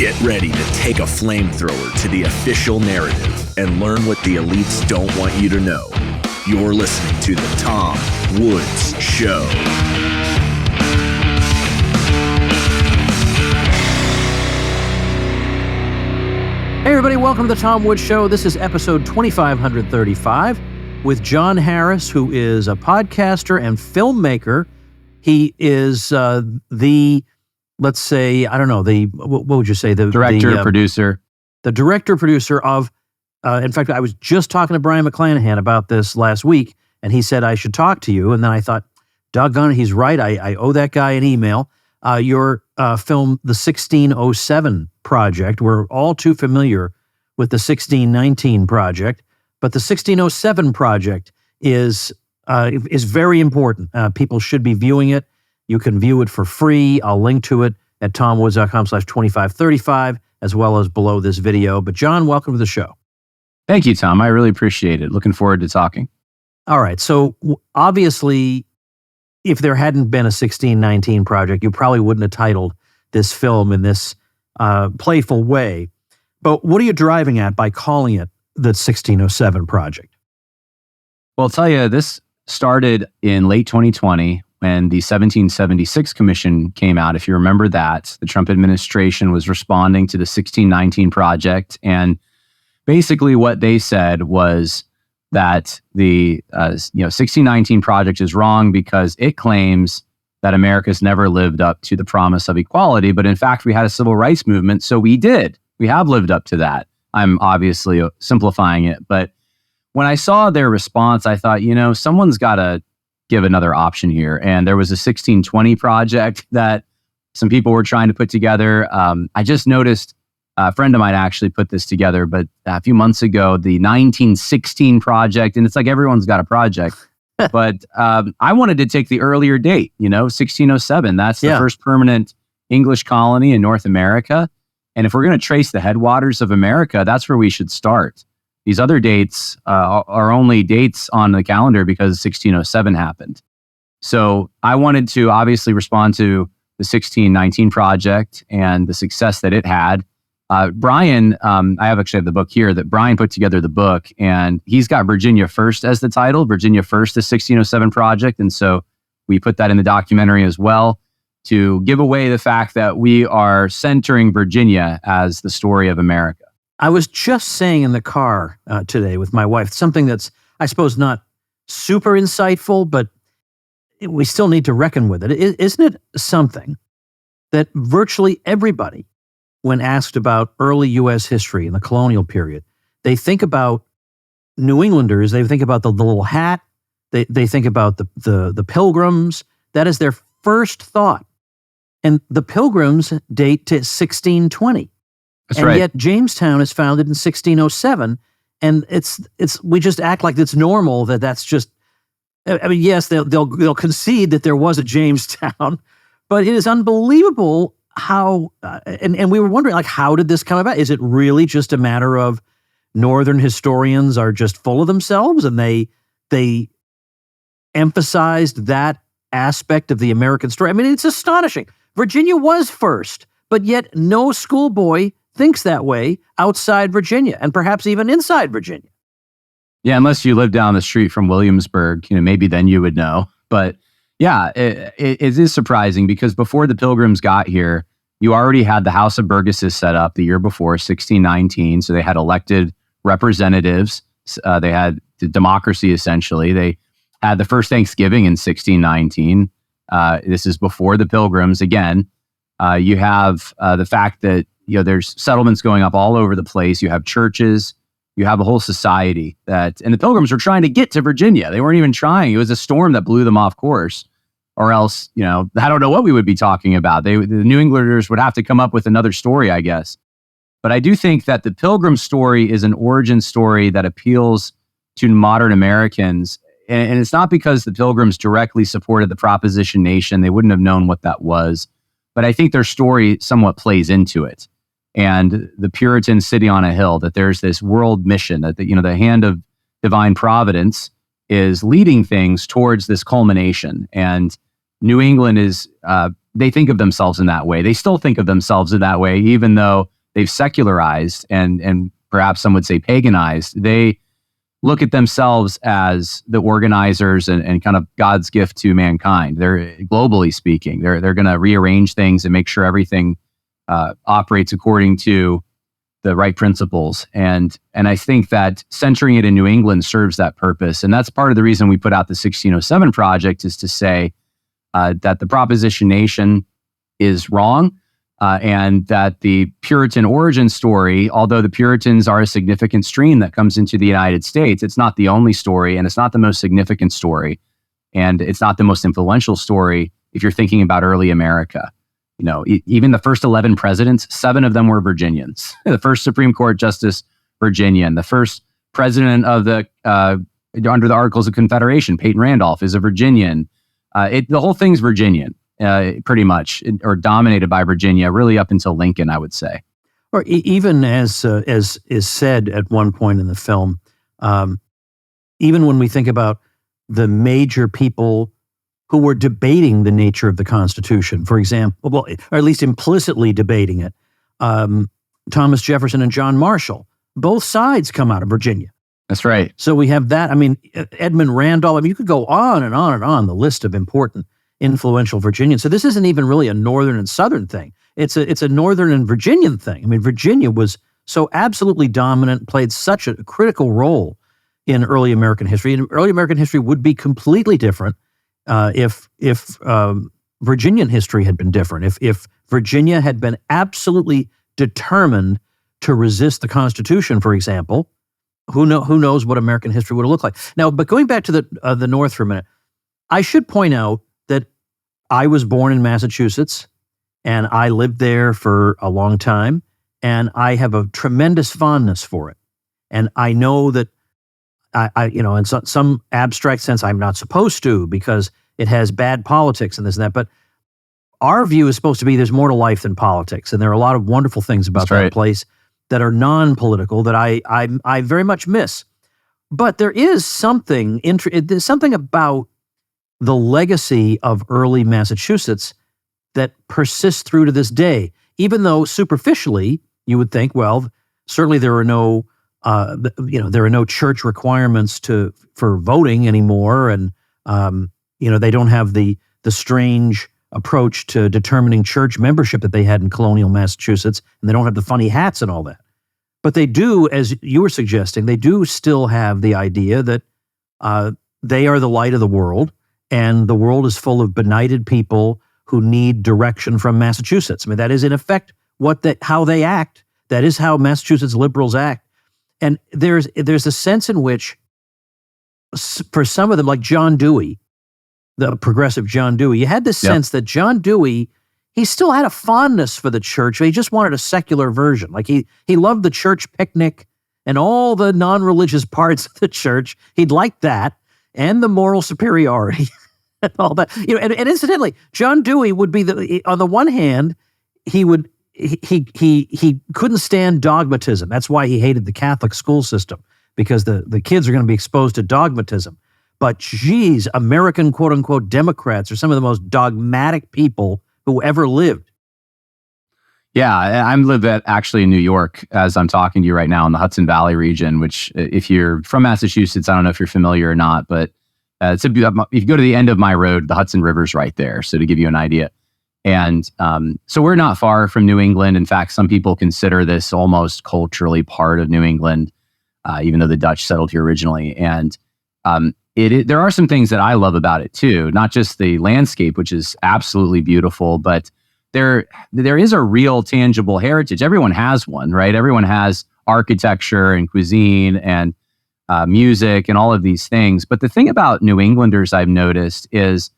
Get ready to take a flamethrower to the official narrative and learn what the elites don't want you to know. You're listening to The Tom Woods Show. Hey everybody, welcome to The Tom Woods Show. This is episode 2535 with Jon Harris, who is a podcaster and filmmaker. He is what would you say? Producer. The director-producer of, in fact, I was just talking to Brian McClanahan about this last week, and he said I should talk to you, and then I thought, doggone it, he's right, I owe that guy an email. Your film, The 1607 Project, we're all too familiar with the 1619 Project, but the 1607 Project is very important. People should be viewing it. You can view it for free. I'll link to it at tomwoods.com/2535, as well as below this video. But Jon, welcome to the show. Thank you, Tom. I really appreciate it. Looking forward to talking. All right. So obviously, if there hadn't been a 1619 Project, you probably wouldn't have titled this film in this playful way. But what are you driving at by calling it the 1607 Project? Well, I'll tell you, this started in late 2020 when the 1776 Commission came out. If you remember that, the Trump administration was responding to the 1619 Project. And basically what they said was that the 1619 Project is wrong because it claims that America's never lived up to the promise of equality. But in fact, we had a civil rights movement, so we did. We have lived up to that. I'm obviously simplifying it. But when I saw their response, I thought, someone's got to give another option here. And there was a 1620 Project that some people were trying to put together. I just noticed a friend of mine actually put this together, but a few months ago, the 1916 Project, and it's like everyone's got a project. But I wanted to take the earlier date, 1607. That's the first permanent English colony in North America. And if we're going to trace the headwaters of America, that's where we should start. These other dates are only dates on the calendar because 1607 happened. So I wanted to obviously respond to the 1619 Project and the success that it had. Brian, I have the book here that Brian put together the book, and he's got Virginia First as the title, Virginia First, the 1607 Project. And so we put that in the documentary as well to give away the fact that we are centering Virginia as the story of America. I was just saying in the car today with my wife, something that's, I suppose, not super insightful, but we still need to reckon with it. Isn't it something that virtually everybody, when asked about early U.S. history in the colonial period, they think about New Englanders, they think about the little hat, they think about the Pilgrims. That is their first thought. And the Pilgrims date to 1620. That's right. Yet Jamestown is founded in 1607, and it's we just act like it's normal that's just. I mean, yes, they'll concede that there was a Jamestown, but it is unbelievable how. And we were wondering, how did this come about? Is it really just a matter of Northern historians are just full of themselves, and they emphasized that aspect of the American story? I mean, it's astonishing. Virginia was first, but yet no schoolboy thinks that way outside Virginia, and perhaps even inside Virginia. Yeah, unless you live down the street from Williamsburg, maybe then you would know. But yeah, it is surprising because before the Pilgrims got here, you already had the House of Burgesses set up the year before, 1619. So they had elected representatives. They had democracy, essentially. They had the first Thanksgiving in 1619. This is before the Pilgrims. Again, you have the fact that there's settlements going up all over the place. You have churches. You have a whole society and the Pilgrims were trying to get to Virginia. They weren't even trying. It was a storm that blew them off course, or else, I don't know what we would be talking about. The New Englanders would have to come up with another story, I guess. But I do think that the Pilgrim story is an origin story that appeals to modern Americans. And it's not because the Pilgrims directly supported the Proposition Nation. They wouldn't have known what that was. But I think their story somewhat plays into it. And the Puritan city on a hill, that there's this world mission, that the hand of divine providence is leading things towards this culmination. And New England is, they think of themselves in that way. They still think of themselves in that way, even though they've secularized and perhaps some would say paganized. They look at themselves as the organizers and kind of God's gift to mankind. They're, globally speaking, they're going to rearrange things and make sure everything operates according to the right principles. And I think that centering it in New England serves that purpose. And that's part of the reason we put out the 1607 project, is to say that the proposition nation is wrong, and that the Puritan origin story, although the Puritans are a significant stream that comes into the United States, it's not the only story, and it's not the most significant story, and it's not the most influential story if you're thinking about early America. You know, even the first 11 presidents, 7 of them were Virginians. The first Supreme Court Justice, Virginian. The first president of the under the Articles of Confederation, Peyton Randolph, is a Virginian. The whole thing's Virginian. Pretty much, or dominated by Virginia, really up until Lincoln, I would say. Or even as is said at one point in the film, even when we think about the major people who were debating the nature of the Constitution, for example, well, or at least implicitly debating it, Thomas Jefferson and John Marshall, both sides come out of Virginia. That's right. So we have that. I mean, Edmund Randolph. I mean, you could go on and on and on the list of important, influential Virginians. So this isn't even really a northern and southern thing. It's a northern and Virginian thing. I mean, Virginia was so absolutely dominant, played such a critical role in early American history. And early American history would be completely different if Virginian history had been different. If Virginia had been absolutely determined to resist the Constitution, for example, who knows what American history would have looked like. Now, but going back to the North for a minute, I should point out that I was born in Massachusetts, and I lived there for a long time, and I have a tremendous fondness for it. And I know that I in some abstract sense, I'm not supposed to, because it has bad politics and this and that. But our view is supposed to be there's more to life than politics, and there are a lot of wonderful things about that place that are non-political that I very much miss. But there is something there's something about the legacy of early Massachusetts that persists through to this day, even though superficially you would think, well, certainly there are no church requirements for voting anymore, and they don't have the strange approach to determining church membership that they had in colonial Massachusetts, and they don't have the funny hats and all that. But they do, as you were suggesting, they do still have the idea that they are the light of the world, and the world is full of benighted people who need direction from Massachusetts. I mean, that is in effect how they act. That is how Massachusetts liberals act. And there's a sense in which, for some of them, like John Dewey, the progressive John Dewey, you had this sense that John Dewey, he still had a fondness for the church. He just wanted a secular version. Like he loved the church picnic and all the non-religious parts of the church. He'd like that, and the moral superiority and all that. And incidentally, John Dewey would be on the one hand, he couldn't stand dogmatism. That's why he hated the Catholic school system, because the kids are going to be exposed to dogmatism. But geez, American quote unquote Democrats are some of the most dogmatic people who ever lived. Yeah, I'm live actually in New York as I'm talking to you right now, in the Hudson Valley region, which if you're from Massachusetts, I don't know if you're familiar or not, but if you go to the end of my road, the Hudson River's right there. So to give you an idea. And so we're not far from New England. In fact, some people consider this almost culturally part of New England, even though the Dutch settled here originally. And there are some things that I love about it too, not just the landscape, which is absolutely beautiful, but there is a real tangible heritage. Everyone has one, right? Everyone has architecture and cuisine and music and all of these things. But the thing about New Englanders I've noticed is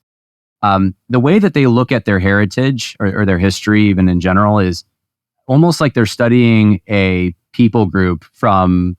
the way that they look at their heritage or their history, even in general, is almost like they're studying a people group from,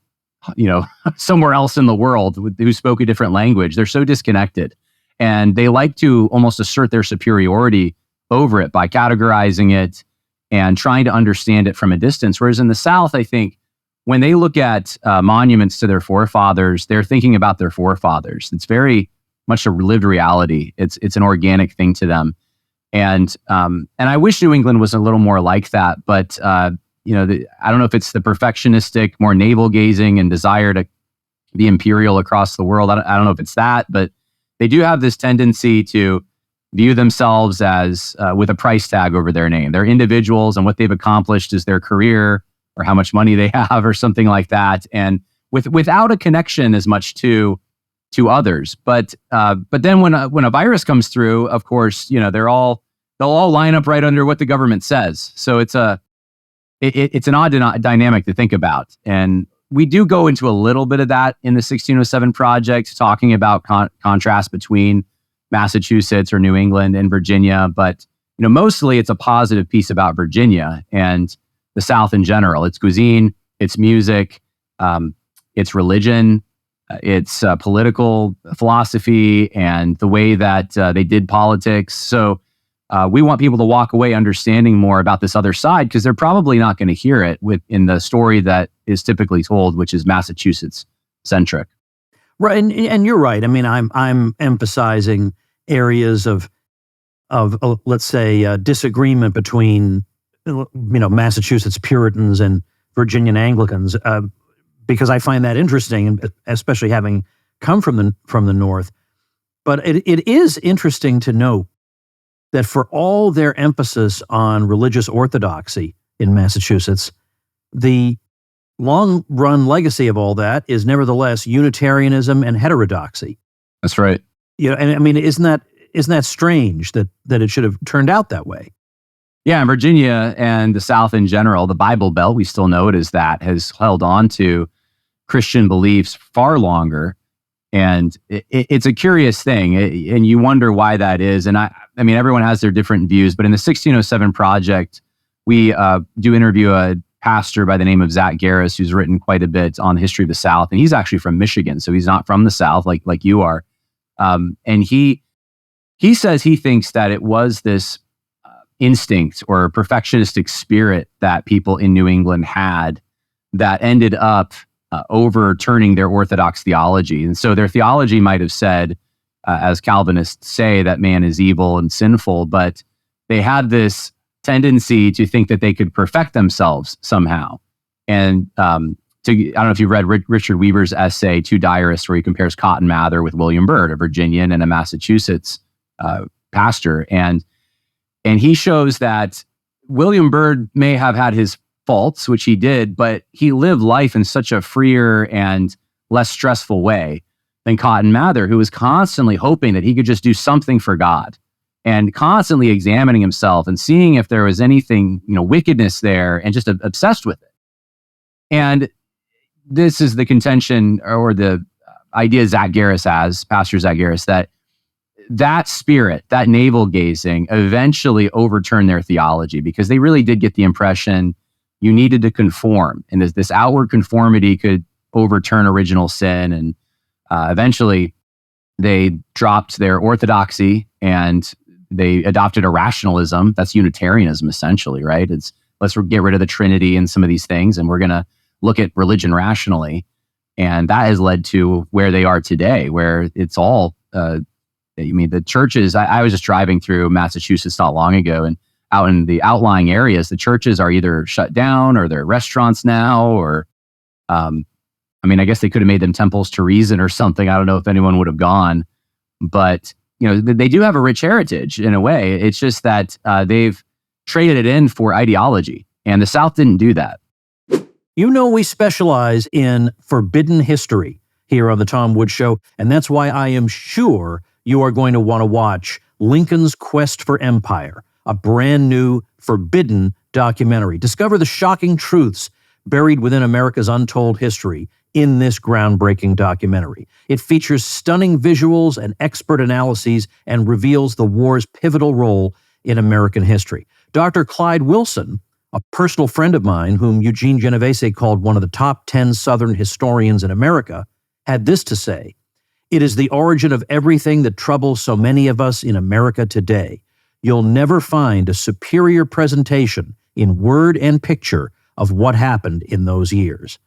somewhere else in the world who spoke a different language. They're so disconnected, and they like to almost assert their superiority over it by categorizing it and trying to understand it from a distance. Whereas in the South, I think when they look at monuments to their forefathers, they're thinking about their forefathers. It's very much a lived reality. It's an organic thing to them. And I wish New England was a little more like that, but I don't know if it's the perfectionistic, more navel gazing and desire to be imperial across the world. I don't know if it's that, but they do have this tendency to view themselves as with a price tag over their name. They're individuals, and what they've accomplished is their career or how much money they have or something like that, and without a connection as much to others. But then when a virus comes through, of course, they'll all line up right under what the government says. So it's an odd dynamic to think about. And we do go into a little bit of that in the 1607 project, talking about contrast between Massachusetts or New England and Virginia. But mostly it's a positive piece about Virginia and the South in general. It's cuisine, it's music, it's religion, it's political philosophy, and the way that they did politics. So we want people to walk away understanding more about this other side, because they're probably not going to hear it in the story that is typically told, which is Massachusetts centric. Right, and you're right. I mean, I'm emphasizing areas of let's say disagreement between Massachusetts Puritans and Virginian Anglicans, because I find that interesting, and especially having come from the North. But it is interesting to note that for all their emphasis on religious orthodoxy in Massachusetts, the long-run legacy of all that is nevertheless Unitarianism and heterodoxy. That's right. And I mean, isn't that strange that it should have turned out that way? Yeah, in Virginia and the South in general, the Bible Belt, we still know it as that, has held on to Christian beliefs far longer. And it's a curious thing, and you wonder why that is. And I mean, everyone has their different views, but in the 1607 project, we do interview a pastor by the name of Zach Garris, who's written quite a bit on the history of the South, and he's actually from Michigan, so he's not from the South like you are. And he says he thinks that it was this instinct or perfectionistic spirit that people in New England had that ended up overturning their orthodox theology. And so their theology might have said, as Calvinists say, that man is evil and sinful, but they had this tendency to think that they could perfect themselves somehow. And I don't know if you've read Richard Weaver's essay, Two Diarists, where he compares Cotton Mather with William Byrd, a Virginian and a Massachusetts pastor. And he shows that William Byrd may have had his faults, which he did, but he lived life in such a freer and less stressful way than Cotton Mather, who was constantly hoping that he could just do something for God and constantly examining himself and seeing if there was anything, wickedness there, and just obsessed with it. And this is the contention or the idea Zach Garris has, Pastor Zach Garris, that spirit, that navel gazing, eventually overturned their theology, because they really did get the impression you needed to conform, and this outward conformity could overturn original sin. And eventually they dropped their orthodoxy and they adopted a rationalism. That's Unitarianism, essentially, right? It's let's get rid of the Trinity and some of these things, and we're going to look at religion rationally. And that has led to where they are today, where it's all, the churches, I was just driving through Massachusetts not long ago, and out in the outlying areas, the churches are either shut down or they're restaurants now, or, I guess they could have made them temples to reason or something. I don't know if anyone would have gone, but, they do have a rich heritage in a way. It's just that they've traded it in for ideology, and the South didn't do that. We specialize in forbidden history here on the Tom Woods Show, and that's why I am sure you are going to want to watch Lincoln's Quest for Empire, a brand new forbidden documentary. Discover the shocking truths buried within America's untold history in this groundbreaking documentary. It features stunning visuals and expert analyses and reveals the war's pivotal role in American history. Dr. Clyde Wilson, a personal friend of mine whom Eugene Genovese called one of the top 10 Southern historians in America, had this to say: "It is the origin of everything that troubles so many of us in America today. You'll never find a superior presentation in word and picture of what happened in those years.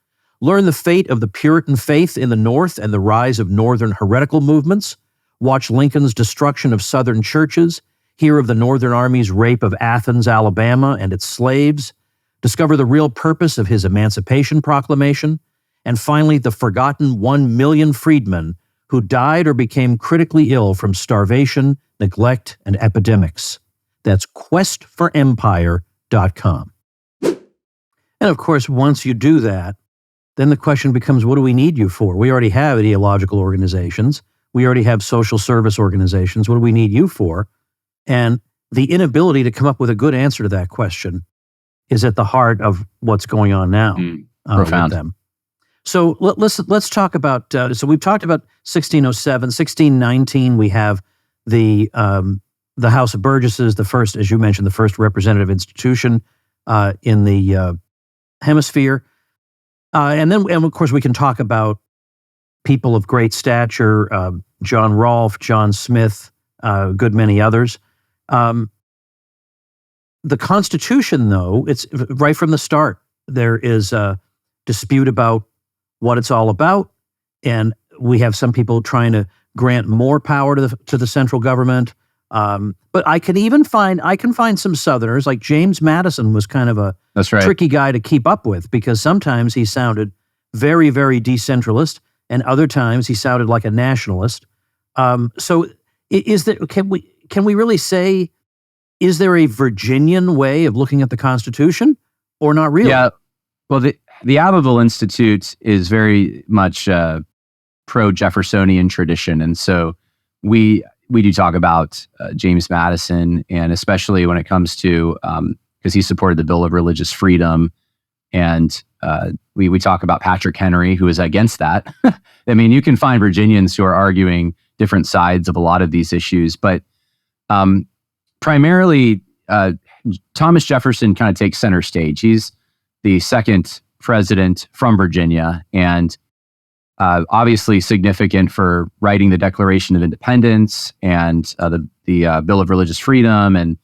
Learn the fate of the Puritan faith in the North and the rise of Northern heretical movements. watch Lincoln's destruction of Southern churches, hear of the Northern Army's rape of Athens, Alabama, and its slaves, discover the real purpose of his Emancipation Proclamation, and finally the forgotten 1 million freedmen who died or became critically ill from starvation, neglect, and epidemics. That's questforempire.com. And of course, once you do that, then the question becomes, what do we need you for? We already have ideological organizations. We already have social service organizations. What do we need you for? And the inability to come up with a good answer to that question is at the heart of what's going on now. Profound. With them. So let's talk about, so we've talked about 1607, 1619, we have the House of Burgesses, the first, as you mentioned, the first representative institution in the hemisphere. And of course, we can talk about people of great stature, John Rolfe, John Smith, a good many others. The Constitution, though, it's right from the start. There is a dispute about what it's all about, and we have some people trying to grant more power to the central government. But I can find some Southerners, like James Madison was kind of a tricky guy to keep up with, because sometimes he sounded very, very decentralist, and other times he sounded like a nationalist. So can we really say, is there a Virginian way of looking at the Constitution, or not really? Yeah. Well, the Abbeville Institute is very much pro-Jeffersonian tradition, and so we do talk about James Madison, and especially when it comes to because he supported the Bill of Religious Freedom, and we talk about Patrick Henry, who is against that. I mean, you can find Virginians who are arguing different sides of a lot of these issues, but primarily Thomas Jefferson kind of takes center stage. He's the second president from Virginia, and obviously significant for writing the Declaration of Independence and the Bill of Religious Freedom, and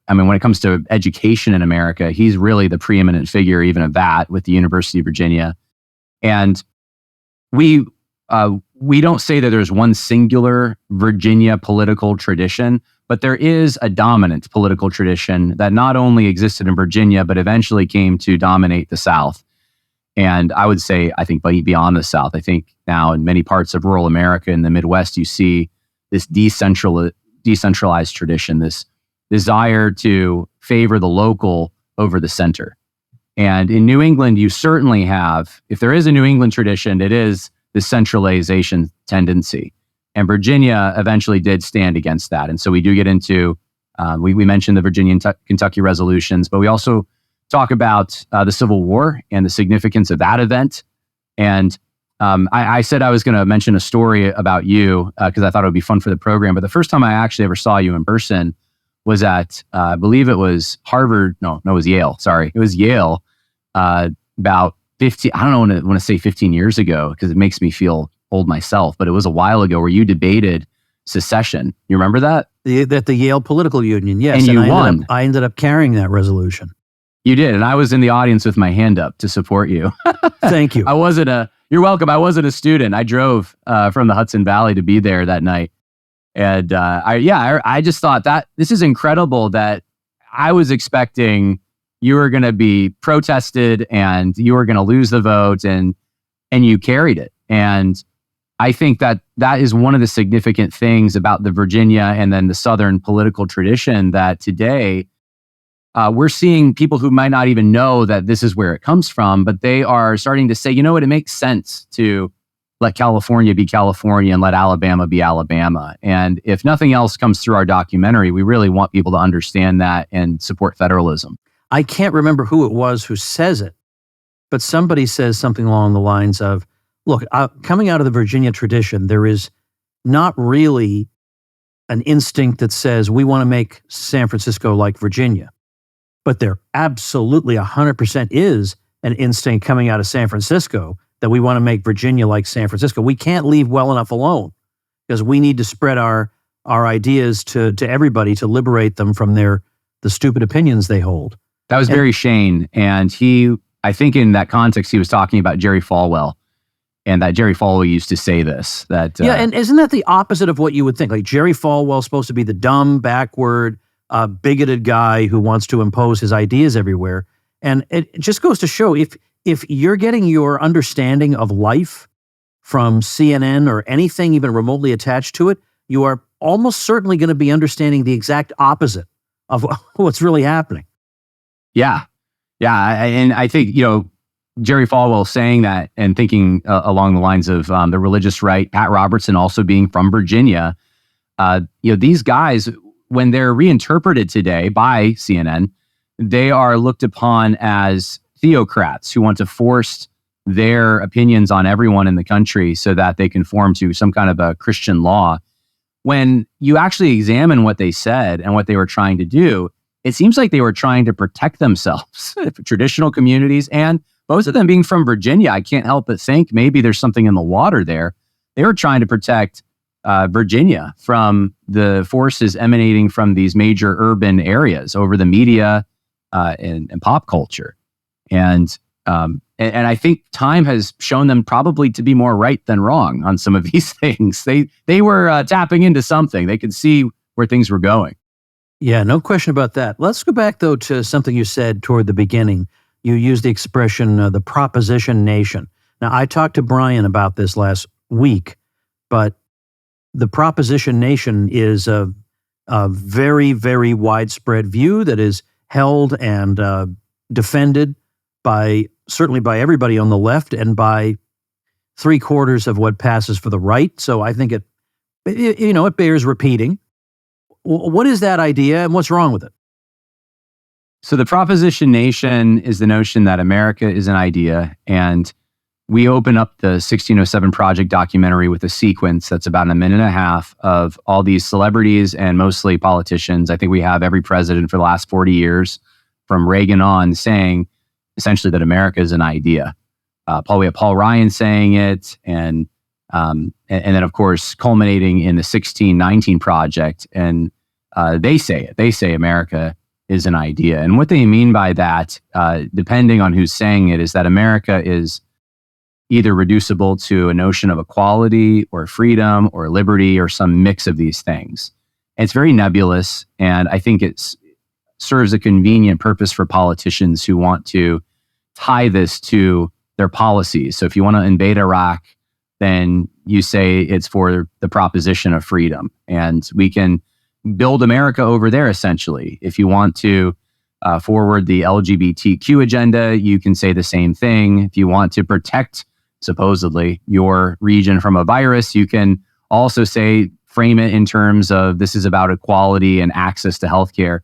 I mean, when it comes to education in America, he's really the preeminent figure even of that with the University of Virginia. And we don't say that there's one singular Virginia political tradition, but there is a dominant political tradition that not only existed in Virginia, but eventually came to dominate the South. And I would say, I think beyond the South, I think now in many parts of rural America and the Midwest, you see this decentralized tradition, this desire to favor the local over the center. And in New England, you certainly have, if there is a New England tradition, it is the centralization tendency. And Virginia eventually did stand against that. And so we do get into, we mentioned the Virginia and Kentucky resolutions, but we also talk about the Civil War and the significance of that event. And I said I was going to mention a story about you because I thought it would be fun for the program. But the first time I actually ever saw you in person was at, I believe it was Harvard. No, it was Yale. Sorry. It was Yale about 15, I don't want to say 15 years ago because it makes me feel old myself, but it was a while ago where you debated secession. You remember that? At the Yale Political Union, yes. And you won. I ended up carrying that resolution. You did, and I was in the audience with my hand up to support you. Thank you. You're welcome. I wasn't a student. I drove from the Hudson Valley to be there that night. And I just thought that this is incredible that I was expecting you were going to be protested and you were going to lose the vote, and you carried it. And I think that is one of the significant things about the Virginia and then the Southern political tradition, that today we're seeing people who might not even know that this is where it comes from, but they are starting to say, you know what, it makes sense to let California be California and let Alabama be Alabama. And if nothing else comes through our documentary, we really want people to understand that and support federalism. I can't remember who it was who says it, but somebody says something along the lines of, look, coming out of the Virginia tradition, there is not really an instinct that says we want to make San Francisco like Virginia. But there absolutely 100% is an instinct coming out of San Francisco that we want to make Virginia like San Francisco. We can't leave well enough alone because we need to spread our ideas to everybody to liberate them from the stupid opinions they hold. That was Barry Shane. And I think in that context, he was talking about Jerry Falwell. And that Jerry Falwell used to say this, that... yeah, and isn't that the opposite of what you would think? Like Jerry Falwell's supposed to be the dumb, backward, bigoted guy who wants to impose his ideas everywhere. And it just goes to show, if you're getting your understanding of life from CNN or anything even remotely attached to it, you are almost certainly going to be understanding the exact opposite of what's really happening. Yeah. And I think, Jerry Falwell saying that and thinking along the lines of the religious right, Pat Robertson also being from Virginia, these guys, when they're reinterpreted today by CNN, they are looked upon as theocrats who want to force their opinions on everyone in the country so that they conform to some kind of a Christian law. When you actually examine what they said and what they were trying to do, it seems like they were trying to protect themselves, traditional communities, and both of them being from Virginia. I can't help but think maybe there's something in the water there. They were trying to protect Virginia from the forces emanating from these major urban areas over the media and pop culture. And I think time has shown them probably to be more right than wrong on some of these things. They were tapping into something. They could see where things were going. Yeah, no question about that. Let's go back, though, to something you said toward the beginning. You used the expression, the proposition nation. Now, I talked to Brian about this last week, but the proposition nation is a very, very widespread view that is held and defended certainly by everybody on the left and by 3/4 of what passes for the right. So I think it bears repeating. What is that idea and what's wrong with it? So the proposition nation is the notion that America is an idea, and we open up the 1607 Project documentary with a sequence that's about a minute and a half of all these celebrities and mostly politicians. I think we have every president for the last 40 years from Reagan on saying essentially that America is an idea. We have Paul Ryan saying it, and then of course culminating in the 1619 Project, and they say it. They say America is an idea. And what they mean by that, depending on who's saying it, is that America is either reducible to a notion of equality or freedom or liberty or some mix of these things. And it's very nebulous, and I think it serves a convenient purpose for politicians who want to tie this to their policies. So if you want to invade Iraq, then you say it's for the proposition of freedom, and we can build America over there, essentially. If you want to forward the LGBTQ agenda, you can say the same thing. If you want to protect, supposedly, your region from a virus, you can also frame it in terms of this is about equality and access to healthcare.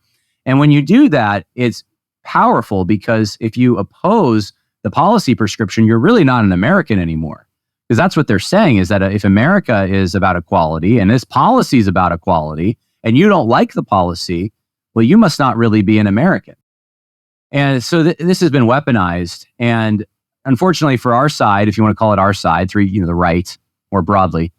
And when you do that, it's powerful, because if you oppose the policy prescription, you're really not an American anymore. Because that's what they're saying, is that if America is about equality and this policy is about equality, and you don't like the policy, well, you must not really be an American. And so this has been weaponized. And unfortunately for our side, if you want to call it our side, the right more broadly,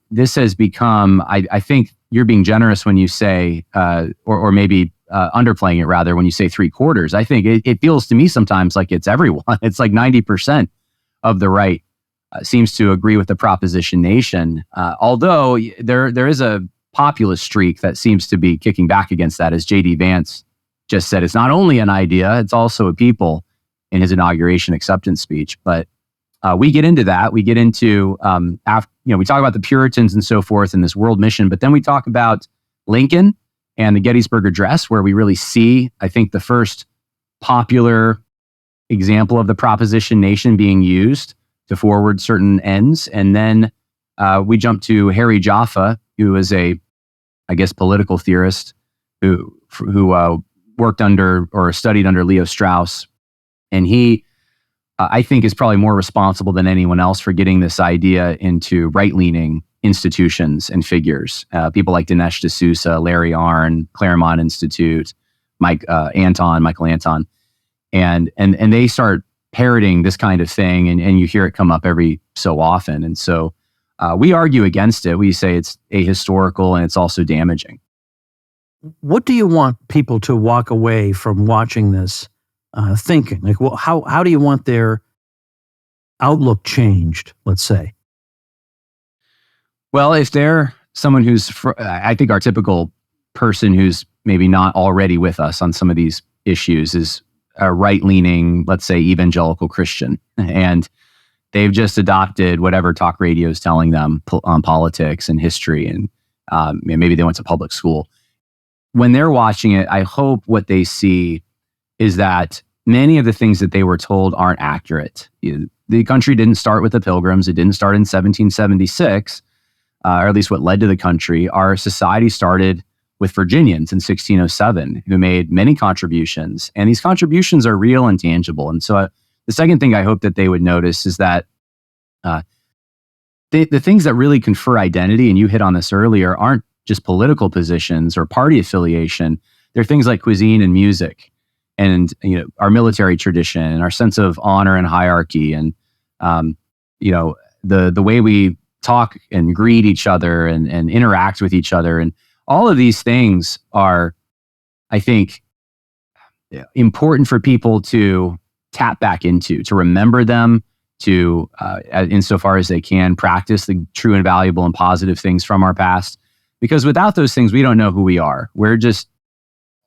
this has become, I think you're being generous when you say, or maybe underplaying it rather, when you say 3/4. I think it feels to me sometimes like it's everyone. It's like 90% of the right seems to agree with the proposition nation. Although there is a populist streak that seems to be kicking back against that, as J.D. Vance just said. It's not only an idea, it's also a people in his inauguration acceptance speech. But we get into that. We get into, we talk about the Puritans and so forth in this world mission, but then we talk about Lincoln and the Gettysburg Address, where we really see, I think, the first popular example of the proposition nation being used to forward certain ends. And then we jump to Harry Jaffa, who is a political theorist who worked under or studied under Leo Strauss. And he, I think, is probably more responsible than anyone else for getting this idea into right-leaning institutions and figures. People like Dinesh D'Souza, Larry Arnn, Claremont Institute, Michael Anton. And they start parroting this kind of thing, and you hear it come up every so often. And so we argue against it. We say it's ahistorical and it's also damaging. What do you want people to walk away from watching this thinking? Like, well, how do you want their outlook changed, let's say? Well, if they're someone I think our typical person who's maybe not already with us on some of these issues is a right-leaning, let's say, evangelical Christian. And they've just adopted whatever talk radio is telling them on politics and history, and maybe they went to public school. When they're watching it, I hope what they see is that many of the things that they were told aren't accurate. The country didn't start with the Pilgrims. It didn't start in 1776, or at least what led to the country. Our society started with Virginians in 1607, who made many contributions. And these contributions are real and tangible. And so the second thing I hope that they would notice is that the things that really confer identity, and you hit on this earlier, aren't just political positions or party affiliation. They're things like cuisine and music, and our military tradition, and our sense of honor and hierarchy, and the way we talk and greet each other and interact with each other. And all of these things are, I think, important for people to tap back into, to remember them, to, insofar as they can, practice the true and valuable and positive things from our past. Because without those things, we don't know who we are. We're just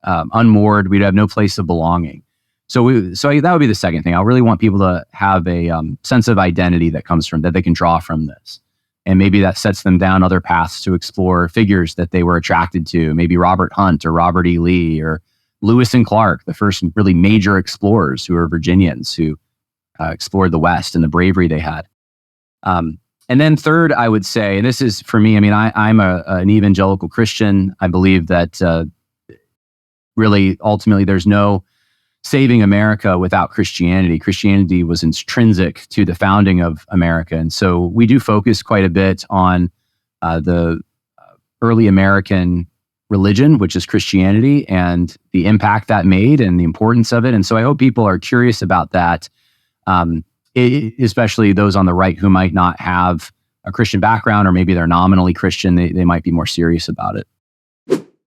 unmoored. We'd have no place of belonging. So that would be the second thing. I really want people to have a sense of identity that comes from, that they can draw from this. And maybe that sets them down other paths to explore figures that they were attracted to, maybe Robert Hunt or Robert E. Lee or Lewis and Clark, the first really major explorers who were Virginians who explored the West and the bravery they had. And then third, I would say, and this is for me, I'm an evangelical Christian. I believe that really, ultimately, there's no saving America without Christianity. Christianity was intrinsic to the founding of America. And so we do focus quite a bit on the early American religion, which is Christianity, and the impact that made and the importance of it. And so I hope people are curious about that, especially those on the right who might not have a Christian background, or maybe they're nominally Christian. They might be more serious about it.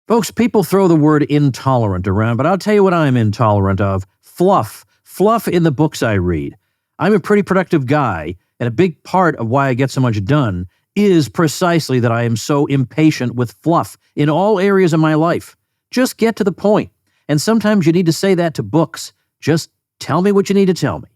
Folks, people throw the word intolerant around, but I'll tell you what I'm intolerant of. Fluff. Fluff in the books I read. I'm a pretty productive guy, and a big part of why I get so much done is precisely that I am so impatient with fluff in all areas of my life. Just get to the point. And sometimes you need to say that to books. Just tell me what you need to tell me.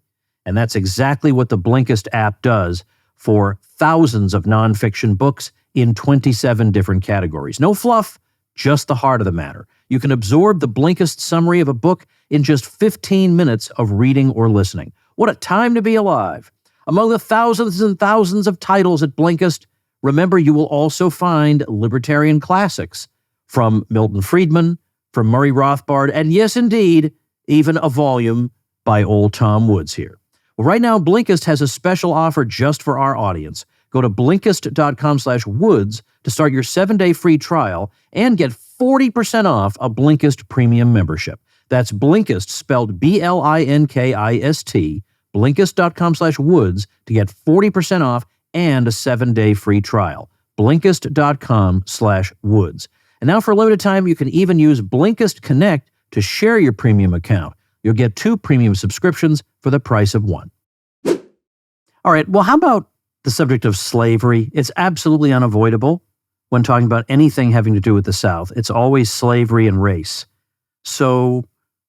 And that's exactly what the Blinkist app does for thousands of nonfiction books in 27 different categories. No fluff. Just the heart of the matter. You can absorb the Blinkist summary of a book in just 15 minutes of reading or listening. What a time to be alive. Among the thousands and thousands of titles at Blinkist, remember you will also find libertarian classics from Milton Friedman, from Murray Rothbard, and yes, indeed, even a volume by old Tom Woods here. Well, right now, Blinkist has a special offer just for our audience. Go to Blinkist.com/Woods to start your 7-day free trial and get 40% off a Blinkist premium membership. That's Blinkist, spelled Blinkist, Blinkist.com/Woods to get 40% off and a 7-day free trial. Blinkist.com/Woods. And now for a limited time, you can even use Blinkist Connect to share your premium account. You'll get 2 premium subscriptions for the price of 1. All right, well, how about the subject of slavery? It's absolutely unavoidable when talking about anything having to do with the South. It's always slavery and race. So,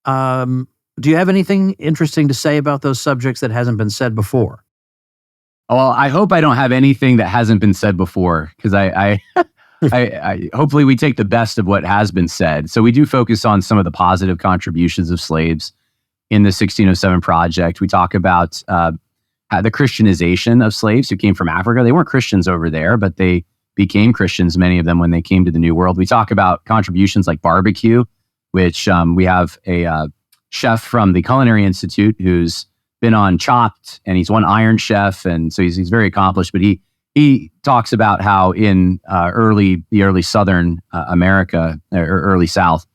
do you have anything interesting to say about those subjects that hasn't been said before? Well, I hope I don't have anything that hasn't been said before, because I hopefully we take the best of what has been said. So we do focus on some of the positive contributions of slaves in the 1607 Project. We talk about the Christianization of slaves who came from Africa. They weren't Christians over there, but they became Christians, many of them, when they came to the New World. We talk about contributions like barbecue, which we have a chef from the Culinary Institute who's been on Chopped, and he's won Iron Chef, and so he's very accomplished. But he talks about how in the early Southern America, or early South,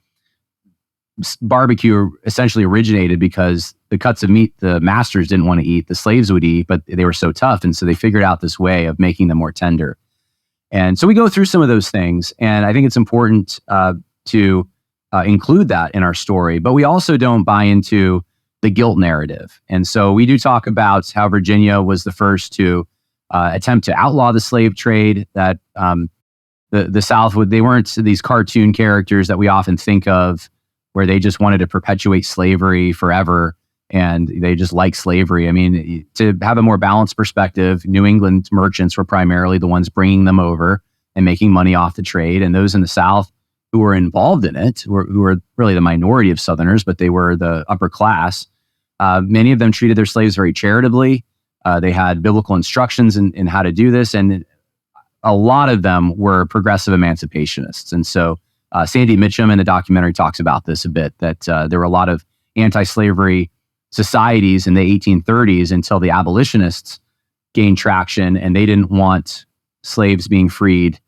barbecue essentially originated because the cuts of meat the masters didn't want to eat, the slaves would eat, but they were so tough. And so they figured out this way of making them more tender. And so we go through some of those things. And I think it's important to include that in our story. But we also don't buy into the guilt narrative. And so we do talk about how Virginia was the first to attempt to outlaw the slave trade, that the South, they weren't these cartoon characters that we often think of where they just wanted to perpetuate slavery forever and they just like slavery. I mean, to have a more balanced perspective, New England merchants were primarily the ones bringing them over and making money off the trade. And those in the South who were involved in it, who were really the minority of Southerners, but they were the upper class. Many of them treated their slaves very charitably. They had biblical instructions in how to do this. And a lot of them were progressive emancipationists. And so Sandy Mitchum in the documentary talks about this a bit, that there were a lot of anti-slavery societies in the 1830s until the abolitionists gained traction, and they didn't want slaves being freed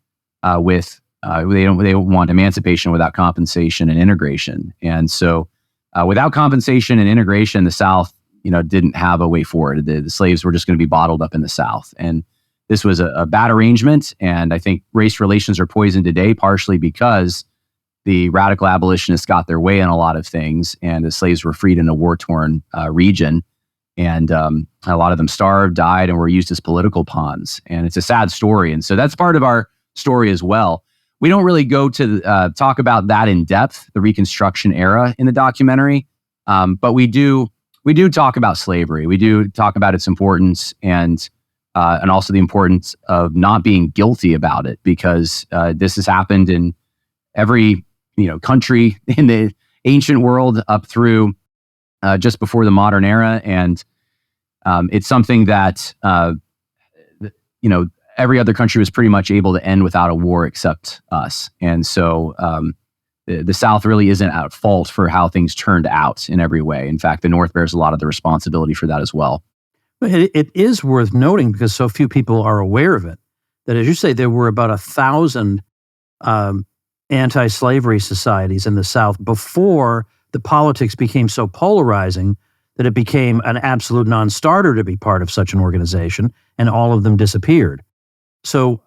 they don't want emancipation without compensation and integration. And so without compensation and integration, the South, didn't have a way forward. The slaves were just going to be bottled up in the South. And this was a bad arrangement. And I think race relations are poisoned today, partially because the radical abolitionists got their way in a lot of things, and the slaves were freed in a war-torn region. And a lot of them starved, died, and were used as political pawns. And it's a sad story. And so that's part of our story as well. We don't really go to talk about that in depth, the Reconstruction era in the documentary, but we do talk about slavery. We do talk about its importance and also the importance of not being guilty about it, because this has happened in every country in the ancient world up through just before the modern era, and it's something that every other country was pretty much able to end without a war except us. And so the South really isn't at fault for how things turned out in every way. In fact, the North bears a lot of the responsibility for that as well. It is worth noting, because so few people are aware of it, that, as you say, there were about 1,000 anti-slavery societies in the South before the politics became so polarizing that it became an absolute non-starter to be part of such an organization, and all of them disappeared. So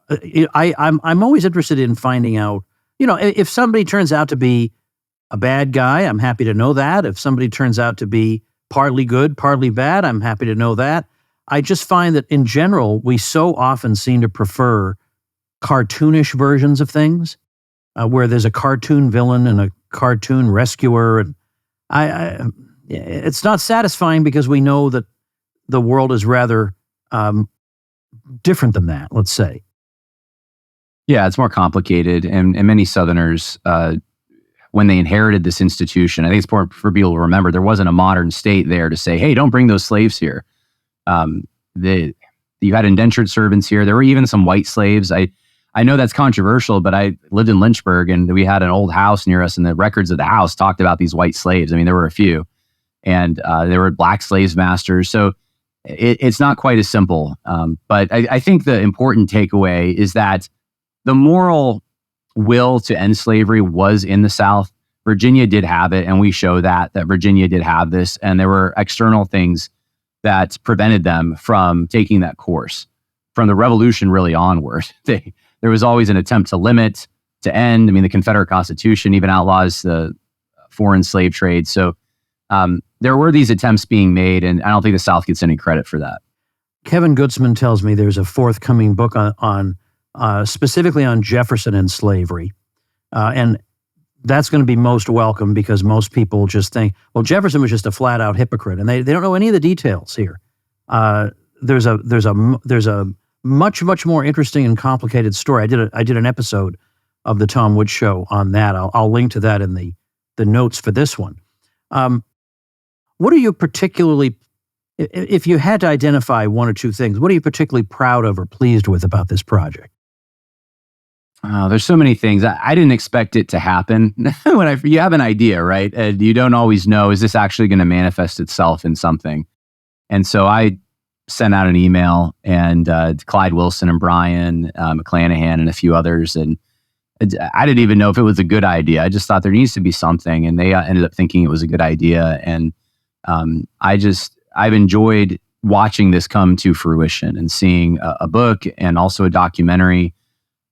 I'm always interested in finding out, if somebody turns out to be a bad guy, I'm happy to know that. If somebody turns out to be partly good, partly bad, I'm happy to know that. I just find that in general, we so often seem to prefer cartoonish versions of things, where there's a cartoon villain and a cartoon rescuer. And it's not satisfying, because we know that the world is rather different than that, let's say. Yeah, it's more complicated. And many Southerners, when they inherited this institution, I think it's important for people to remember there wasn't a modern state there to say, hey, don't bring those slaves here. You had indentured servants here. There were even some white slaves. I know that's controversial, but I lived in Lynchburg, and we had an old house near us, and the records of the house talked about these white slaves. I mean, there were a few, and there were black slave masters. So it's not quite as simple. But I think the important takeaway is that the moral will to end slavery was in the South. Virginia did have it, and we show that Virginia did have this, and there were external things that prevented them from taking that course. From the Revolution really onward, there was always an attempt to limit, to end. I mean, the Confederate Constitution even outlaws the foreign slave trade. So there were these attempts being made, and I don't think the South gets any credit for that. Kevin Gutzman tells me there's a forthcoming book on specifically on Jefferson and slavery. And that's going to be most welcome, because most people just think, well, Jefferson was just a flat out hypocrite, and they don't know any of the details here. There's a much more interesting and complicated story. I did an episode of the Tom Woods Show on that. I'll link to that in the notes for this one. What are you particularly, if you had to identify one or two things, what are you particularly proud of or pleased with about this project? There's so many things. I didn't expect it to happen. You have an idea, right? And you don't always know, is this actually going to manifest itself in something? And so I sent out an email, and Clyde Wilson and Brian McClanahan and a few others. And I didn't even know if it was a good idea. I just thought there needs to be something. And they ended up thinking it was a good idea. And I've enjoyed watching this come to fruition and seeing a book and also a documentary.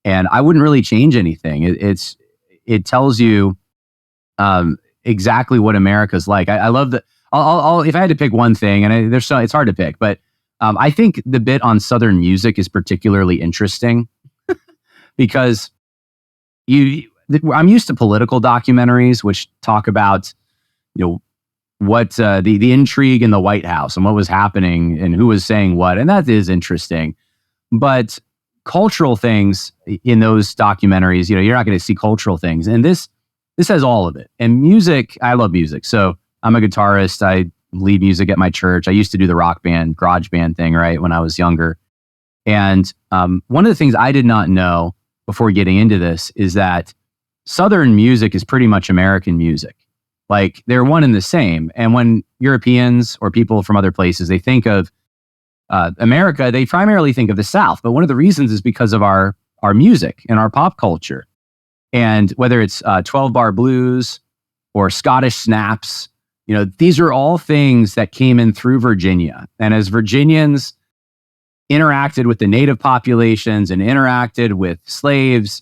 And I wouldn't really change anything. It tells you exactly what America's like. I love that. if I had to pick one thing, and it's hard to pick, but I think the bit on Southern music is particularly interesting because I'm used to political documentaries, which talk about, what the intrigue in the White House and what was happening and who was saying what, and that is interesting. But cultural things in those documentaries, you're not going to see cultural things, and this has all of it. And music, I love music, so I'm a guitarist. I lead music at my church. I used to do the rock band, garage band thing, right, when I was younger. And one of the things I did not know before getting into this is that Southern music is pretty much American music. Like, they're one and the same. And when Europeans or people from other places, they think of America, they primarily think of the South. But one of the reasons is because of our music and our pop culture. And whether it's 12-bar blues or Scottish snaps, these are all things that came in through Virginia. And as Virginians interacted with the native populations and interacted with slaves,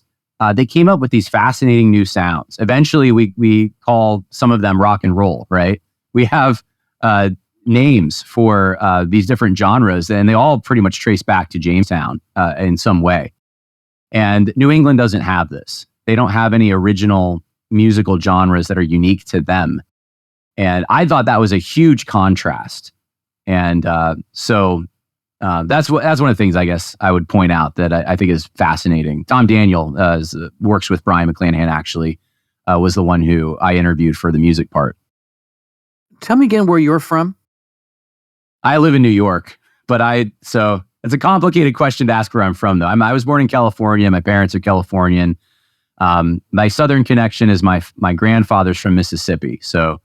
they came up with these fascinating new sounds. Eventually, we call some of them rock and roll, right? We have names for these different genres, and they all pretty much trace back to Jamestown in some way. And New England doesn't have this. They don't have any original musical genres that are unique to them. And I thought that was a huge contrast. And so that's one of the things I guess I would point out that I think is fascinating. Tom Daniel works with Brian McClanahan, actually, was the one who I interviewed for the music part. Tell me again where you're from. I live in New York, so it's a complicated question to ask where I'm from, though. I was born in California. My parents are Californian. My Southern connection is my grandfather's from Mississippi. So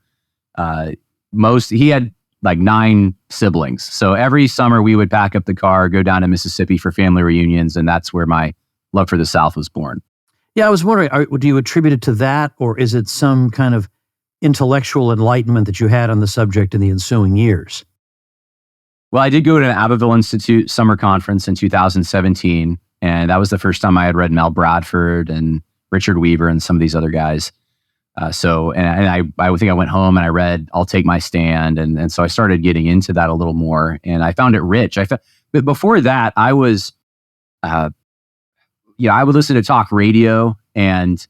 he had like 9 siblings. So every summer we would pack up the car, go down to Mississippi for family reunions. And that's where my love for the South was born. Yeah, I was wondering, do you attribute it to that, or is it some kind of intellectual enlightenment that you had on the subject in the ensuing years? Well, I did go to an Abbeville Institute summer conference in 2017. And that was the first time I had read Mel Bradford and Richard Weaver and some of these other guys. I think I went home and I read I'll Take My Stand. And so I started getting into that a little more, and I found it rich. But before that, I was, I would listen to talk radio, and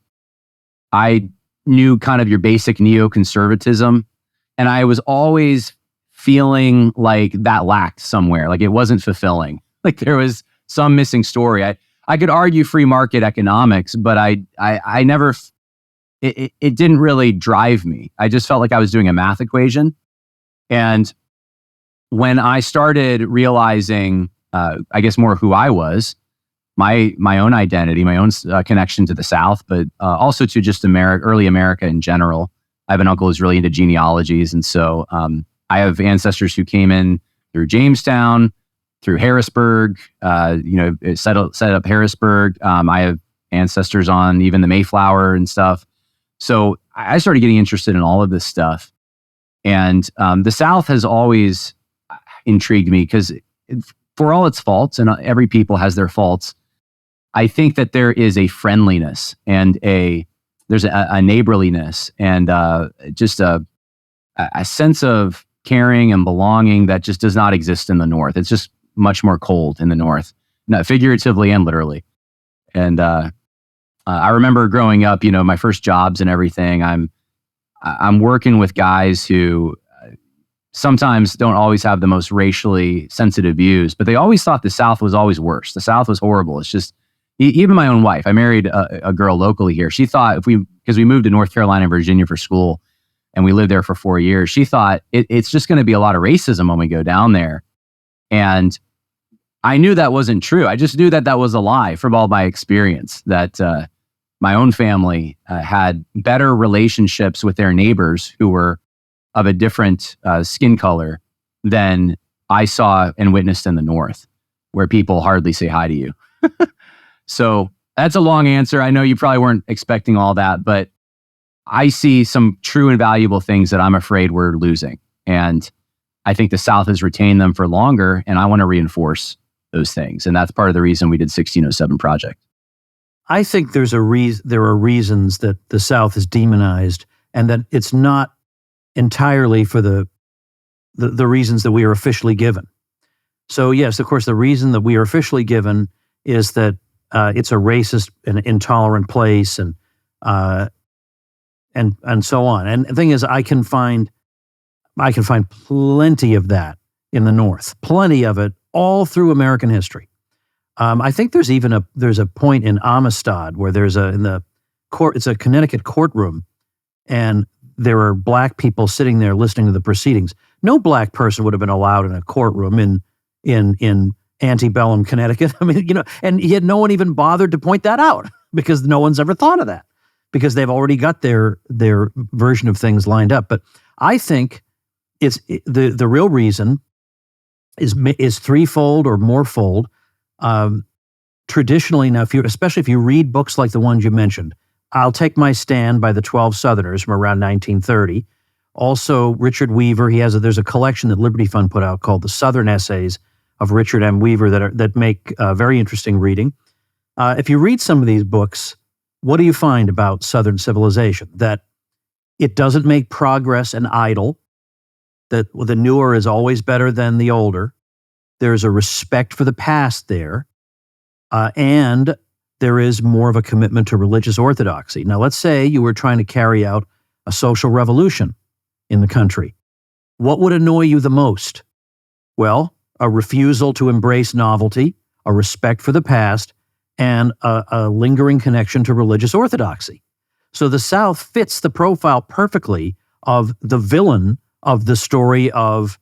I knew kind of your basic neoconservatism. And I was always feeling like that lacked somewhere, like it wasn't fulfilling. Like there was some missing story. I could argue free market economics, but I never... It didn't really drive me. I just felt like I was doing a math equation. And when I started realizing, I guess more who I was, my own identity, my own connection to the South, but also to just early America in general. I have an uncle who's really into genealogies. And so I have ancestors who came in through Jamestown, through Harrisburg, set up Harrisburg. I have ancestors on even the Mayflower and stuff. So I started getting interested in all of this stuff. And the South has always intrigued me because for all its faults, and every people has their faults, I think that there is a friendliness and there's a neighborliness and just a sense of caring and belonging that just does not exist in the North. It's just much more cold in the North, figuratively and literally. And I remember growing up, my first jobs and everything. I'm working with guys who sometimes don't always have the most racially sensitive views, but they always thought the South was always worse. The South was horrible. It's just, even my own wife, I married a girl locally here. She thought because we moved to North Carolina and Virginia for school, and we lived there for 4 years, she thought it's just going to be a lot of racism when we go down there. And I knew that wasn't true. I just knew that was a lie from all my experience, that my own family had better relationships with their neighbors who were of a different skin color than I saw and witnessed in the North, where people hardly say hi to you. So that's a long answer. I know you probably weren't expecting all that, but I see some true and valuable things that I'm afraid we're losing. And I think the South has retained them for longer, and I want to reinforce those things. And that's part of the reason we did 1607 Project. I think there are reasons that the South is demonized, and that it's not entirely for the the reasons that we are officially given. So yes, of course, the reason that we are officially given is that it's a racist and intolerant place, and so on. And the thing is, I can find plenty of that in the North, plenty of it all through American history. I think there's a point in Amistad where in the court, it's a Connecticut courtroom, and there are black people sitting there listening to the proceedings. No black person would have been allowed in a courtroom in antebellum Connecticut. I mean, and yet no one even bothered to point that out because no one's ever thought of that, because they've already got their version of things lined up. But I think it's the real reason is threefold or morefold. Traditionally, now, especially if you read books like the ones you mentioned, I'll Take My Stand by the 12 Southerners from around 1930. Also, Richard Weaver, there's a collection that Liberty Fund put out called The Southern Essays of Richard M. Weaver that make very interesting reading. If you read some of these books, what do you find about Southern civilization? That it doesn't make progress an idol, that the newer is always better than the older. There's a respect for the past there, and there is more of a commitment to religious orthodoxy. Now, let's say you were trying to carry out a social revolution in the country. What would annoy you the most? Well, a refusal to embrace novelty, a respect for the past, and a lingering connection to religious orthodoxy. So the South fits the profile perfectly of the villain of the story of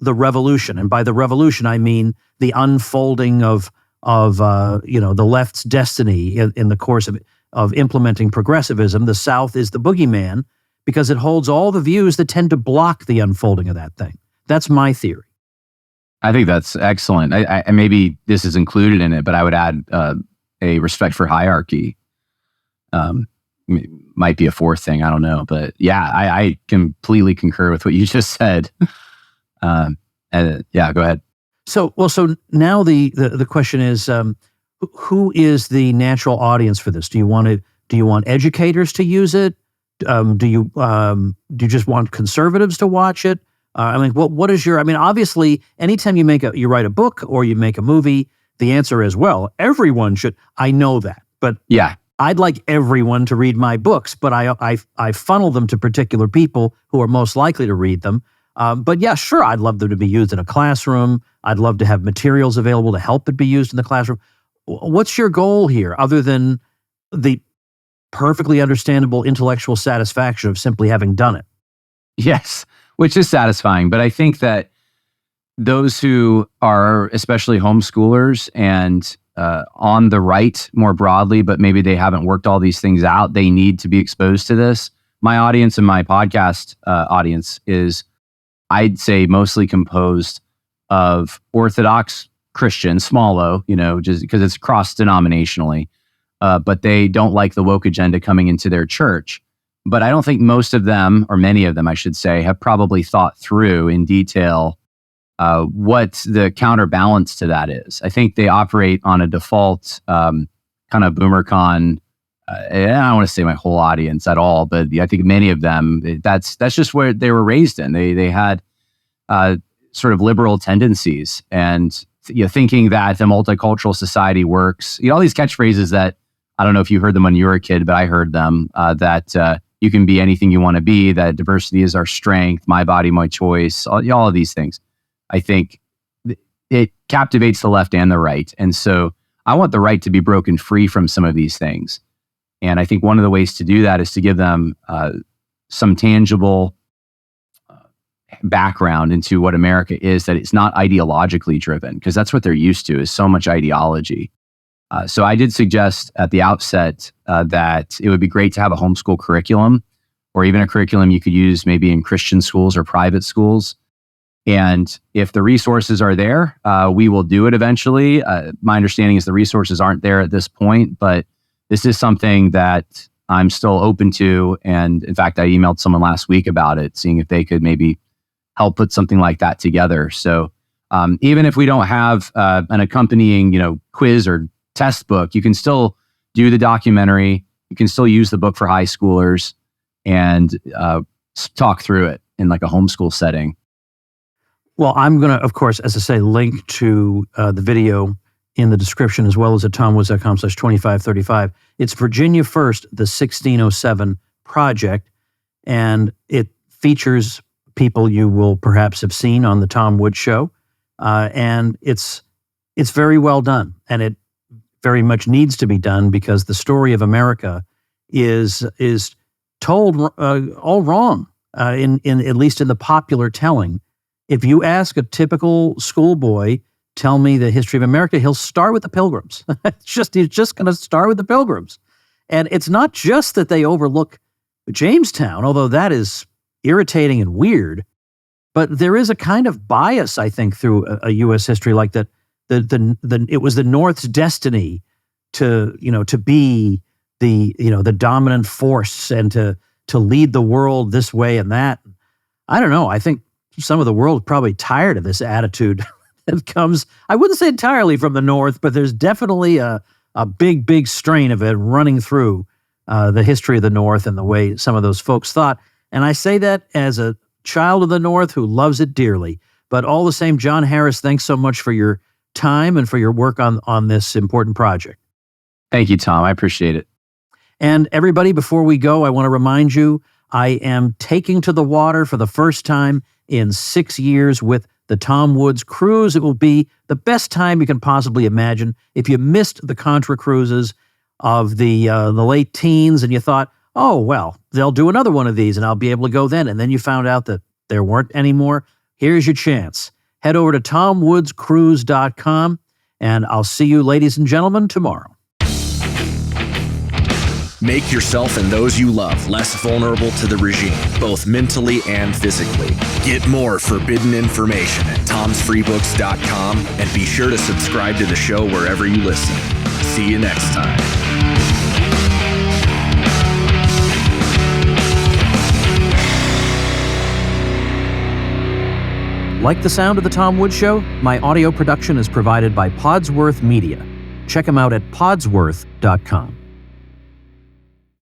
the revolution. And by the revolution, I mean the unfolding of the left's destiny in the course of implementing progressivism. The South is the boogeyman because it holds all the views that tend to block the unfolding of that thing. That's my theory. I think that's excellent. I maybe this is included in it, but I would add a respect for hierarchy. Might be a fourth thing. I don't know, but yeah, I completely concur with what you just said. Yeah, go ahead. So now the question is, who is the natural audience for this? Do you want educators to use it? Do you just want conservatives to watch it? What is your? Obviously, anytime you write a book or you make a movie, the answer is, well, everyone should. I know that, but yeah, I'd like everyone to read my books, but I funnel them to particular people who are most likely to read them. But yeah, sure, I'd love them to be used in a classroom. I'd love to have materials available to help it be used in the classroom. What's your goal here, other than the perfectly understandable intellectual satisfaction of simply having done it? Yes, which is satisfying. But I think that those who are especially homeschoolers and on the right more broadly, but maybe they haven't worked all these things out, they need to be exposed to this. My audience and my podcast audience is, I'd say, mostly composed of Orthodox Christians, small o, just because it's cross-denominationally, but they don't like the woke agenda coming into their church. But I don't think most of them, or many of them, I should say, have probably thought through in detail what the counterbalance to that is. I think they operate on a default kind of boomercon. I don't want to say my whole audience at all, but I think many of them, that's just where they were raised in. They had sort of liberal tendencies, and thinking that the multicultural society works. All these catchphrases that, I don't know if you heard them when you were a kid, but I heard them, that you can be anything you want to be, that diversity is our strength, my body, my choice, all of these things. I think it captivates the left and the right. And so I want the right to be broken free from some of these things. And I think one of the ways to do that is to give them some tangible background into what America is, that it's not ideologically driven, because that's what they're used to, is so much ideology. So I did suggest at the outset that it would be great to have a homeschool curriculum, or even a curriculum you could use maybe in Christian schools or private schools. And if the resources are there, we will do it eventually. My understanding is the resources aren't there at this point, but this is something that I'm still open to. And in fact, I emailed someone last week about it, seeing if they could maybe help put something like that together. So even if we don't have an accompanying, quiz or test book, you can still do the documentary. You can still use the book for high schoolers and talk through it in like a homeschool setting. Well, I'm going to, of course, as I say, link to the video in the description, as well as at tomwoods.com/2535. It's Virginia First, the 1607 Project, and it features people you will perhaps have seen on the Tom Woods Show, and it's very well done, and it very much needs to be done because the story of America is told all wrong, in at least in the popular telling. If you ask a typical schoolboy, tell me the history of America, he'll start with the Pilgrims. He's just going to start with the Pilgrims. And it's not just that they overlook Jamestown, although that is irritating and weird, but there is a kind of bias, I think, through a U.S. history like that. It was the North's destiny to be the dominant force and to lead the world this way and that. I don't know. I think some of the world is probably tired of this attitude that comes, I wouldn't say entirely from the North, but there's definitely a big strain of it running through the history of the North and the way some of those folks thought. And I say that as a child of the North who loves it dearly. But all the same, Jon Harris, thanks so much for your time and for your work on this important project. Thank you, Tom. I appreciate it. And everybody, before we go, I want to remind you, I am taking to the water for the first time in 6 years with the Tom Woods Cruise. It will be the best time you can possibly imagine. If you missed the Contra cruises of the late teens and you thought, oh, well, they'll do another one of these and I'll be able to go then, and then you found out that there weren't any more, here's your chance. Head over to tomwoodscruise.com, and I'll see you, ladies and gentlemen, tomorrow. Make yourself and those you love less vulnerable to the regime, both mentally and physically. Get more forbidden information at tomsfreebooks.com and be sure to subscribe to the show wherever you listen. See you next time. Like the sound of the Tom Woods Show? My audio production is provided by Podsworth Media. Check them out at podsworth.com.